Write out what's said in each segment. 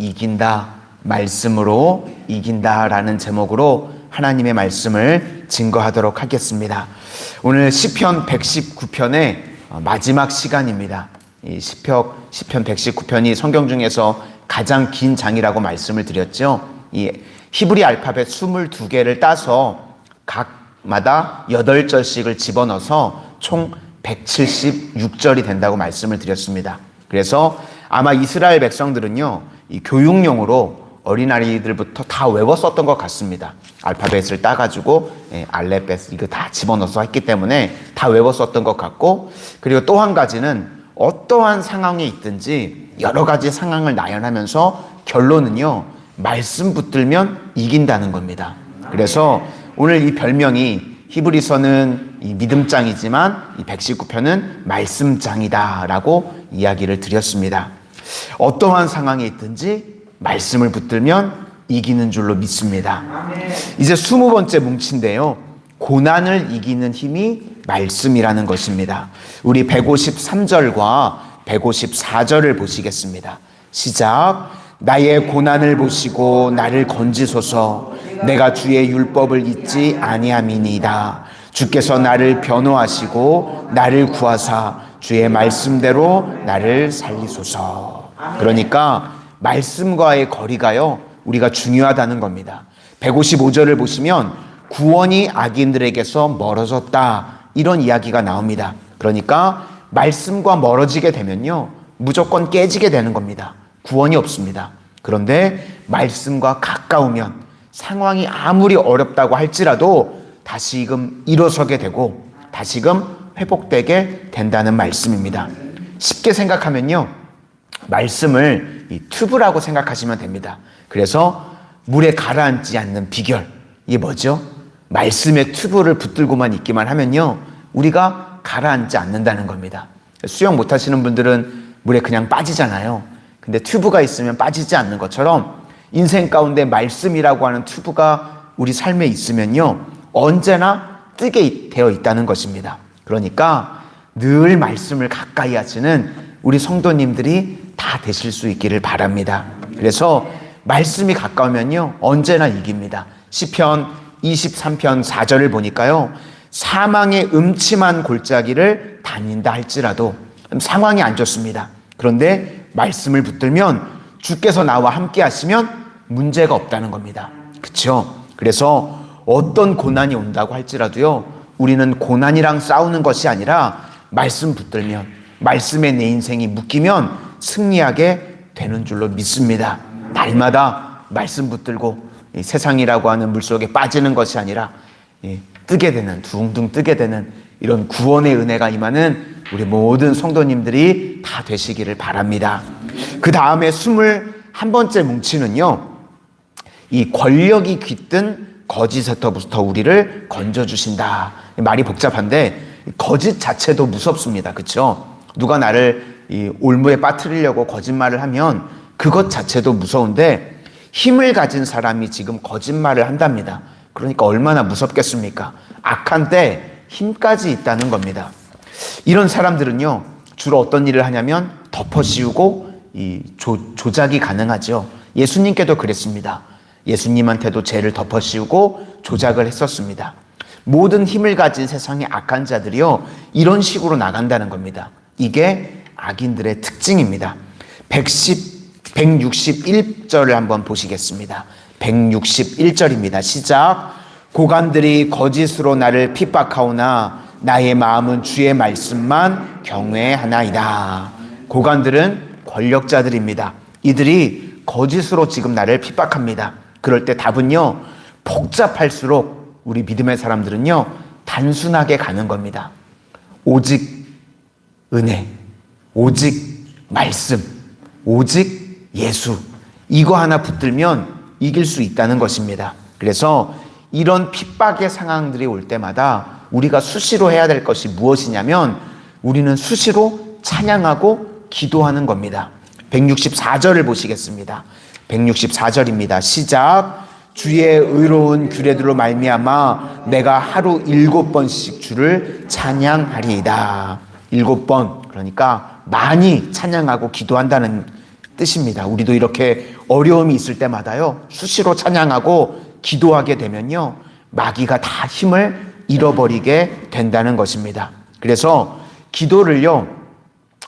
이긴다, 말씀으로 이긴다라는 제목으로 하나님의 말씀을 증거하도록 하겠습니다. 오늘 시편 119편의 마지막 시간입니다. 이 시편 119편이 성경 중에서 가장 긴 장이라고 말씀을 드렸죠. 이 히브리 알파벳 22개를 따서 각마다 8절씩을 집어넣어서 총 176절이 된다고 말씀을 드렸습니다. 그래서 아마 이스라엘 백성들은요, 이 교육용으로 어린아이들부터 다 외웠었던 것 같습니다. 알파벳을 따가지고 알레벳 이거 다 집어넣어서 했기 때문에 다 외웠었던 것 같고, 그리고 또 한 가지는 어떠한 상황에 있든지 여러 가지 상황을 나열하면서 결론은요, 말씀 붙들면 이긴다는 겁니다. 그래서 오늘 이 별명이 히브리서는 이 믿음장이지만 이 119편은 말씀장이다라고 이야기를 드렸습니다. 어떠한 상황에 있든지 말씀을 붙들면 이기는 줄로 믿습니다. 이제 20번째 뭉치인데요, 고난을 이기는 힘이 말씀이라는 것입니다. 우리 153절과 154절을 보시겠습니다. 시작. 나의 고난을 보시고 나를 건지소서. 내가 주의 율법을 잊지 아니함이니이다. 주께서 나를 변호하시고 나를 구하사 주의 말씀대로 나를 살리소서. 그러니까 말씀과의 거리가요, 우리가 중요하다는 겁니다. 155절을 보시면 구원이 악인들에게서 멀어졌다, 이런 이야기가 나옵니다. 그러니까 말씀과 멀어지게 되면요, 무조건 깨지게 되는 겁니다. 구원이 없습니다. 그런데 말씀과 가까우면 상황이 아무리 어렵다고 할지라도 다시금 일어서게 되고 다시금 회복되게 된다는 말씀입니다. 쉽게 생각하면요, 말씀을 이 튜브라고 생각하시면 됩니다. 그래서 물에 가라앉지 않는 비결, 이게 뭐죠? 말씀의 튜브를 붙들고만 있기만 하면요, 우리가 가라앉지 않는다는 겁니다. 수영 못하시는 분들은 물에 그냥 빠지잖아요. 근데 튜브가 있으면 빠지지 않는 것처럼 인생 가운데 말씀이라고 하는 튜브가 우리 삶에 있으면요, 언제나 뜨게 되어 있다는 것입니다. 그러니까 늘 말씀을 가까이 하시는 우리 성도님들이 다 되실 수 있기를 바랍니다. 그래서 말씀이 가까우면요, 언제나 이깁니다. 시편 23편 4절을 보니까요, 사망의 음침한 골짜기를 다닌다 할지라도 상황이 안 좋습니다. 그런데 말씀을 붙들면 주께서 나와 함께 하시면 문제가 없다는 겁니다. 그렇죠? 그래서 어떤 고난이 온다고 할지라도요, 우리는 고난이랑 싸우는 것이 아니라 말씀 붙들면, 말씀에 내 인생이 묶이면 승리하게 되는 줄로 믿습니다. 날마다 말씀 붙들고 이 세상이라고 하는 물속에 빠지는 것이 아니라 뜨게 되는, 둥둥 뜨게 되는 이런 구원의 은혜가 임하는 우리 모든 성도님들이 다 되시기를 바랍니다. 그 다음에 21번째 뭉치는요, 이 권력이 깃든 거짓에서부터 우리를 건져주신다. 말이 복잡한데 거짓 자체도 무섭습니다. 그렇죠? 누가 나를 이 올무에 빠뜨리려고 거짓말을 하면 그것 자체도 무서운데, 힘을 가진 사람이 지금 거짓말을 한답니다. 그러니까 얼마나 무섭겠습니까? 악한 때 힘까지 있다는 겁니다. 이런 사람들은요, 주로 어떤 일을 하냐면 덮어씌우고 이 조작이 가능하죠. 예수님께도 그랬습니다. 예수님한테도 죄를 덮어씌우고 조작을 했었습니다. 모든 힘을 가진 세상의 악한 자들이요, 이런 식으로 나간다는 겁니다. 이게 악인들의 특징입니다. 161절을 한번 보시겠습니다. 161절입니다. 시작. 고관들이 거짓으로 나를 핍박하오나 나의 마음은 주의 말씀만 경외하나이다. 고관들은 권력자들입니다. 이들이 거짓으로 지금 나를 핍박합니다. 그럴 때 답은요, 복잡할수록 우리 믿음의 사람들은요, 단순하게 가는 겁니다. 오직 은혜, 오직 말씀, 오직 예수, 이거 하나 붙들면 이길 수 있다는 것입니다. 그래서 이런 핍박의 상황들이 올 때마다 우리가 수시로 해야 될 것이 무엇이냐면, 우리는 수시로 찬양하고 기도하는 겁니다. 164절을 보시겠습니다. 164절입니다. 시작. 주의 의로운 규례들로 말미암아 내가 하루 7번씩 주를 찬양하리이다. 7번, 그러니까 많이 찬양하고 기도한다는 뜻입니다. 우리도 이렇게 어려움이 있을 때마다요, 수시로 찬양하고 기도하게 되면요, 마귀가 다 힘을 잃어버리게 된다는 것입니다. 그래서 기도를요,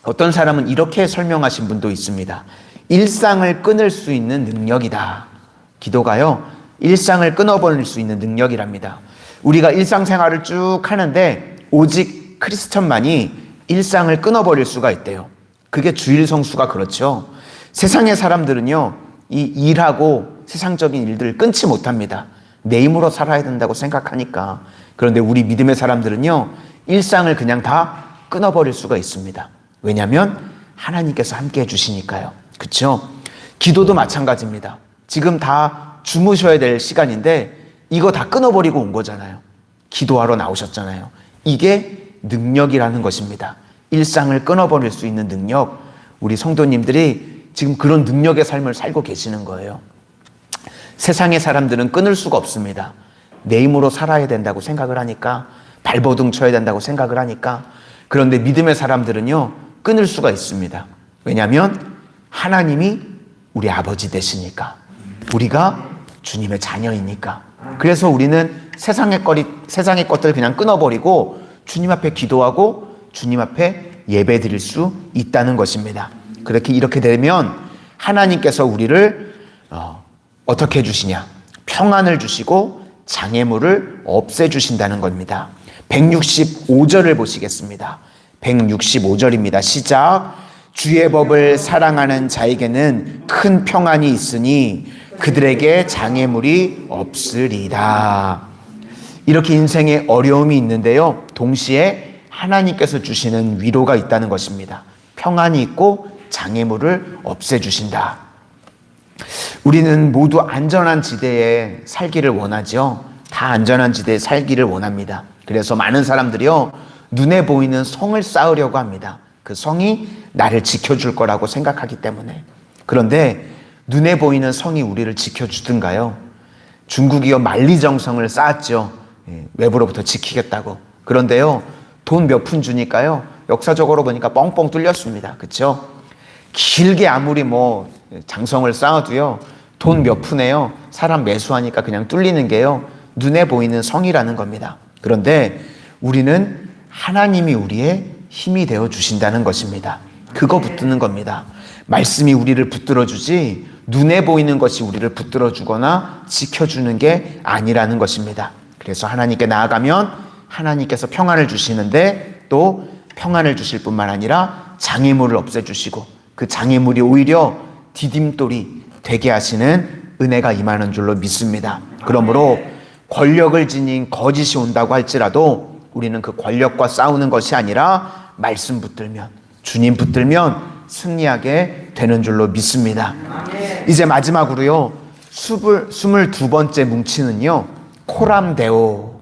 어떤 사람은 이렇게 설명하신 분도 있습니다. 일상을 끊을 수 있는 능력이다. 기도가요, 일상을 끊어버릴 수 있는 능력이랍니다. 우리가 일상생활을 쭉 하는데 오직 크리스천만이 일상을 끊어버릴 수가 있대요. 그게 주일 성수가 그렇죠. 세상의 사람들은요, 이 일하고 세상적인 일들을 끊지 못합니다. 내 힘으로 살아야 된다고 생각하니까. 그런데 우리 믿음의 사람들은요, 일상을 그냥 다 끊어버릴 수가 있습니다. 왜냐하면 하나님께서 함께 해주시니까요. 그렇죠? 기도도 마찬가지입니다. 지금 다 주무셔야 될 시간인데 이거 다 끊어버리고 온 거잖아요. 기도하러 나오셨잖아요. 이게 능력이라는 것입니다. 일상을 끊어버릴 수 있는 능력. 우리 성도님들이 지금 그런 능력의 삶을 살고 계시는 거예요. 세상의 사람들은 끊을 수가 없습니다. 내 힘으로 살아야 된다고 생각을 하니까, 발버둥 쳐야 된다고 생각을 하니까. 그런데 믿음의 사람들은요, 끊을 수가 있습니다. 왜냐하면 하나님이 우리 아버지 되시니까, 우리가 주님의 자녀이니까. 그래서 우리는 세상의 것들을 그냥 끊어버리고 주님 앞에 기도하고 주님 앞에 예배 드릴 수 있다는 것입니다. 이렇게 되면 하나님께서 우리를 어떻게 해주시냐? 평안을 주시고 장애물을 없애주신다는 겁니다. 165절을 보시겠습니다. 165절입니다. 시작. 주의 법을 사랑하는 자에게는 큰 평안이 있으니 그들에게 장애물이 없으리다. 이렇게 인생에 어려움이 있는데요, 동시에 하나님께서 주시는 위로가 있다는 것입니다. 평안이 있고 장애물을 없애주신다. 우리는 모두 안전한 지대에 살기를 원하죠. 다 안전한 지대에 살기를 원합니다. 그래서 많은 사람들이요, 눈에 보이는 성을 쌓으려고 합니다. 그 성이 나를 지켜줄 거라고 생각하기 때문에. 그런데 눈에 보이는 성이 우리를 지켜주든가요? 중국이요, 만리정성을 쌓았죠. 외부로부터 지키겠다고. 그런데요, 돈 몇 푼 주니까요, 역사적으로 보니까 뻥뻥 뚫렸습니다. 그렇죠? 길게 아무리 장성을 쌓아도요, 돈 몇 푼에요, 사람 매수하니까 그냥 뚫리는 게요, 눈에 보이는 성이라는 겁니다. 그런데 우리는 하나님이 우리의 힘이 되어 주신다는 것입니다. 그거 붙드는 겁니다. 말씀이 우리를 붙들어 주지 눈에 보이는 것이 우리를 붙들어 주거나 지켜주는 게 아니라는 것입니다. 그래서 하나님께 나아가면 하나님께서 평안을 주시는데, 또 평안을 주실 뿐만 아니라 장애물을 없애주시고 그 장애물이 오히려 디딤돌이 되게 하시는 은혜가 임하는 줄로 믿습니다. 그러므로 권력을 지닌 거짓이 온다고 할지라도 우리는 그 권력과 싸우는 것이 아니라 말씀 붙들면, 주님 붙들면 승리하게 되는 줄로 믿습니다. 이제 마지막으로요, 22번째 뭉치는요, 코람데오,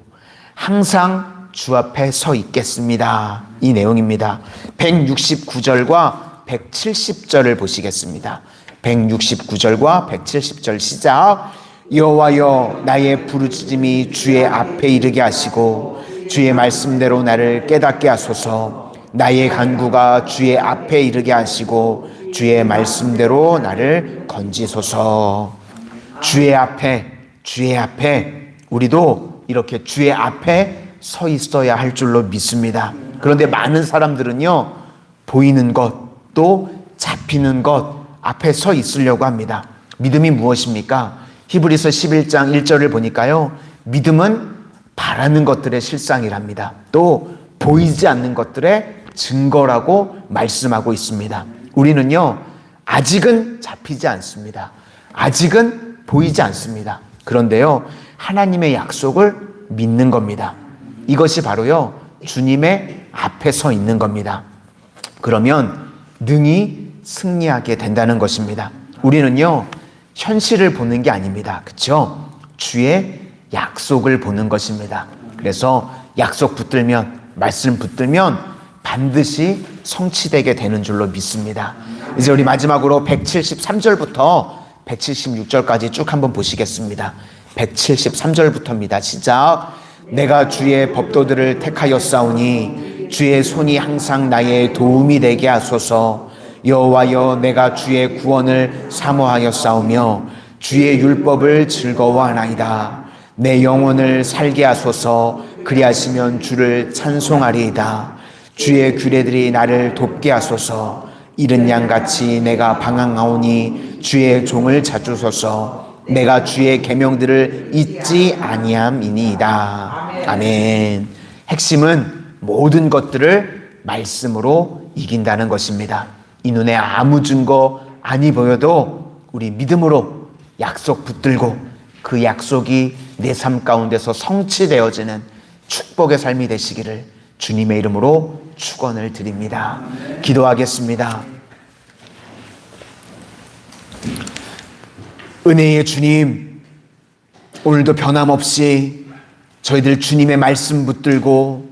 항상 주 앞에 서 있겠습니다. 이 내용입니다. 169절과 170절을 보시겠습니다. 169절과 170절 시작. 여호와여, 나의 부르짖음이 주의 앞에 이르게 하시고 주의 말씀대로 나를 깨닫게 하소서. 나의 간구가 주의 앞에 이르게 하시고 주의 말씀대로 나를 건지소서. 주의 앞에 우리도 이렇게 주의 앞에 서 있어야 할 줄로 믿습니다. 그런데 많은 사람들은요, 보이는 것, 또 잡히는 것 앞에 서 있으려고 합니다. 믿음이 무엇입니까? 히브리서 11장 1절을 보니까요, 믿음은 바라는 것들의 실상이랍니다. 또 보이지 않는 것들의 증거라고 말씀하고 있습니다. 우리는요, 아직은 잡히지 않습니다. 아직은 보이지 않습니다. 그런데요, 하나님의 약속을 믿는 겁니다. 이것이 바로요, 주님의 앞에 서 있는 겁니다. 그러면 능히 승리하게 된다는 것입니다. 우리는요, 현실을 보는 게 아닙니다. 그렇죠? 주의 약속을 보는 것입니다. 그래서 약속 붙들면, 말씀 붙들면 반드시 성취되게 되는 줄로 믿습니다. 이제 우리 마지막으로 173절부터 176절까지 쭉 한번 보시겠습니다. 173절부터입니다. 시작. 내가 주의 법도들을 택하였사오니 주의 손이 항상 나의 도움이 되게 하소서. 여호와여, 내가 주의 구원을 사모하여 싸우며 주의 율법을 즐거워하나이다. 내 영혼을 살게 하소서. 그리하시면 주를 찬송하리이다. 주의 규례들이 나를 돕게 하소서. 이른 양같이 내가 방황하오니 주의 종을 찾으소서. 내가 주의 계명들을 잊지 아니함이니이다. 아멘. 핵심은 모든 것들을 말씀으로 이긴다는 것입니다. 이 눈에 아무 증거 아니 보여도 우리 믿음으로 약속 붙들고 그 약속이 내 삶 가운데서 성취되어지는 축복의 삶이 되시기를 주님의 이름으로 축원을 드립니다. 기도하겠습니다. 은혜의 주님, 오늘도 변함없이 저희들 주님의 말씀 붙들고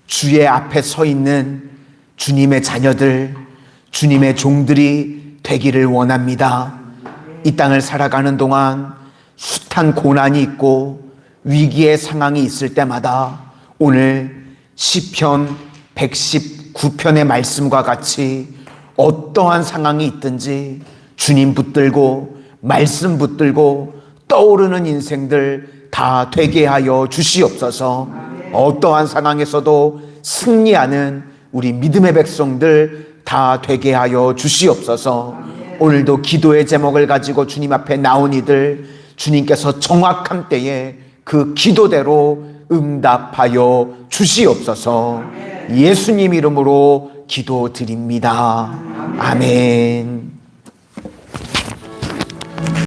주의 앞에 서 있는 주님의 자녀들, 주님의 종들이 되기를 원합니다. 이 땅을 살아가는 동안 숱한 고난이 있고 위기의 상황이 있을 때마다 오늘 시편 119편의 말씀과 같이 어떠한 상황이 있든지 주님 붙들고 말씀 붙들고 떠오르는 인생들 다 되게 하여 주시옵소서. 어떠한 상황에서도 승리하는 우리 믿음의 백성들 다 되게 하여 주시옵소서. 오늘도 기도의 제목을 가지고 주님 앞에 나온 이들, 주님께서 정확한 때에 그 기도대로 응답하여 주시옵소서. 예수님 이름으로 기도드립니다. 아멘.